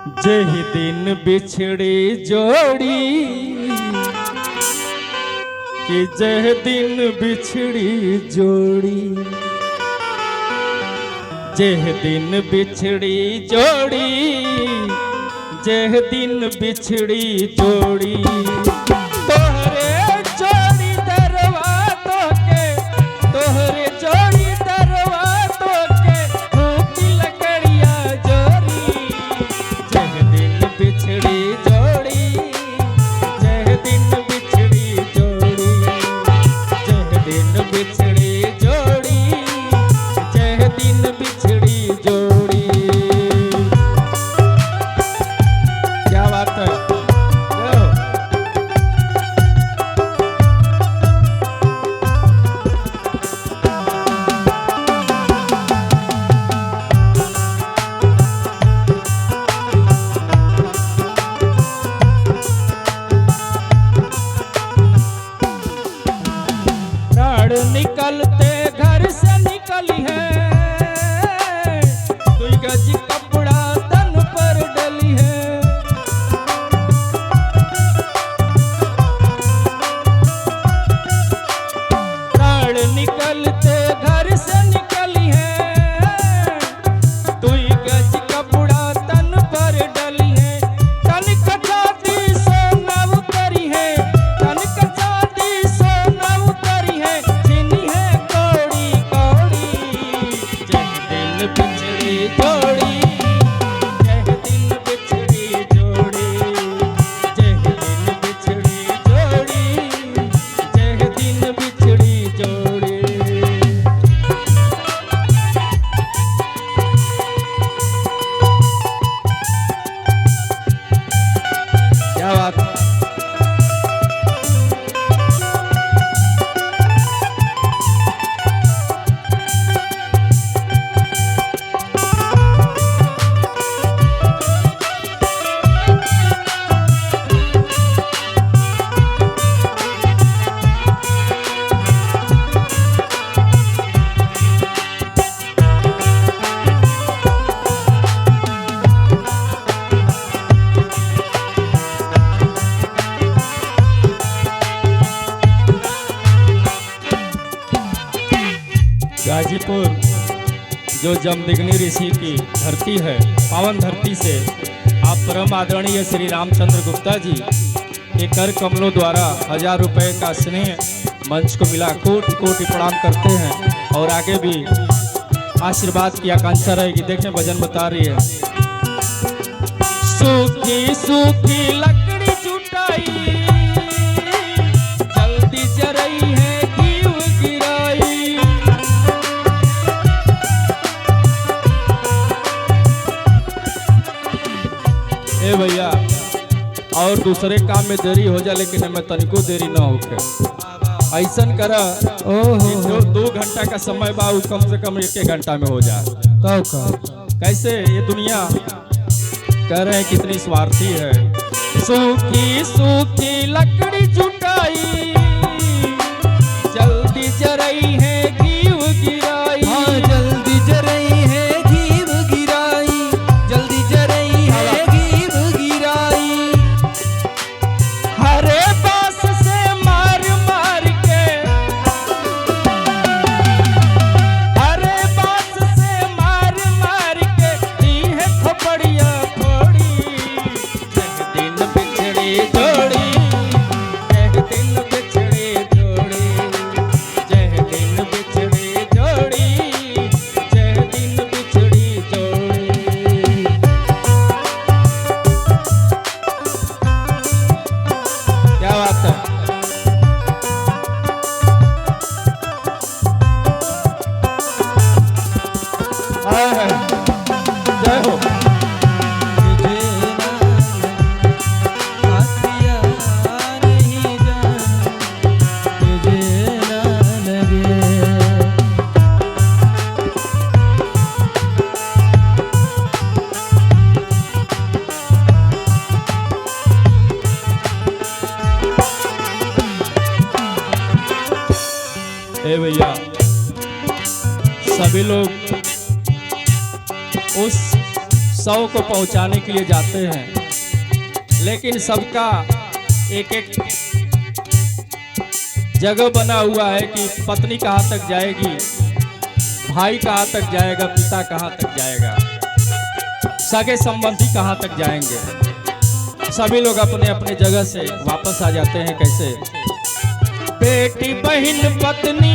जही दिन बिछड़ी जोड़ी कि जह दिन बिछड़ी जोड़ी, जह दिन बिछड़ी जोड़ी, जह दिन बिछड़ी जोड़ी। तोहरे जोड़ी दरवाज़ों के, तोहरे जोड़ी दरवाज़ों के फूकी लकड़ियाँ जोड़ी। जह दिन बिछड़ी जोड़ी, जह दिन बिछड़ी जोड़ी, जह दिन बिछड़ी जोड़ी, जह दिन बिछड़ी जोड़ी। क्या बात है। निकलते घर से निकली है, दुई गज कपड़ा तन पर डली है। प्राण निकलते घर से निकली है, दुई गज कपड़ा तन पर डली है। तन कचाती सोना उतरी है, तन कचाती सोना उतरी है। बिछड़ी जोड़ी, जह दिन बिछड़ी जोड़ी, जह दिन बिछड़ी जोड़ी, जह दिन बिछड़ी जोड़ी। क्या बात है। गाजीपुर जो जमदग्नि ऋषि की धरती है, पावन धरती से आप परम आदरणीय श्री रामचंद्र गुप्ता जी के कर कमलों द्वारा 1000 रुपए का स्नेह मंच को मिला। कोटि कोटि प्रणाम करते हैं और आगे भी आशीर्वाद की आकांक्षा रहेगी। देखें भजन बता रही है। सूखी सूखी लकड़ी जुटाई, जल्दी जरई है घीव गिराई। ए भैया, और दूसरे काम में देरी हो जाए लेकिन हमें तनिको देरी ना होके ऐसन करा। जो 2 घंटा का समय बा कम से कम 1 घंटा में हो जाए। तो कैसे ये दुनिया कह रहे हैं कितनी स्वार्थी है। सूखी सूखी लकड़ी जुटाई, जल्दी जरई है घीव गिराई। हाँ, जल्दी जरई है घीव गिराई, जल्दी जरई है घीव गिराई। हरे बास से मार मार के, हरे बास से मार मार के दी है खोपड़िया थोड़ी। जह दिन बिछड़ी जोड़ी, जह दिन बिछड़ी जोड़ी, जह दिन बिछड़ी जोड़ी, जह दिन बिछड़ी जोड़ी। क्या बात है। जय हो। ए भैया, सभी लोग उस 100 को पहुंचाने के लिए जाते हैं, लेकिन सबका एक एक जगह बना हुआ है कि पत्नी कहाँ तक जाएगी, भाई कहाँ तक जाएगा, पिता कहाँ तक जाएगा, सगे संबंधी कहाँ तक जाएंगे। सभी लोग अपने अपने जगह से वापस आ जाते हैं। कैसे? बेटी बहन पत्नी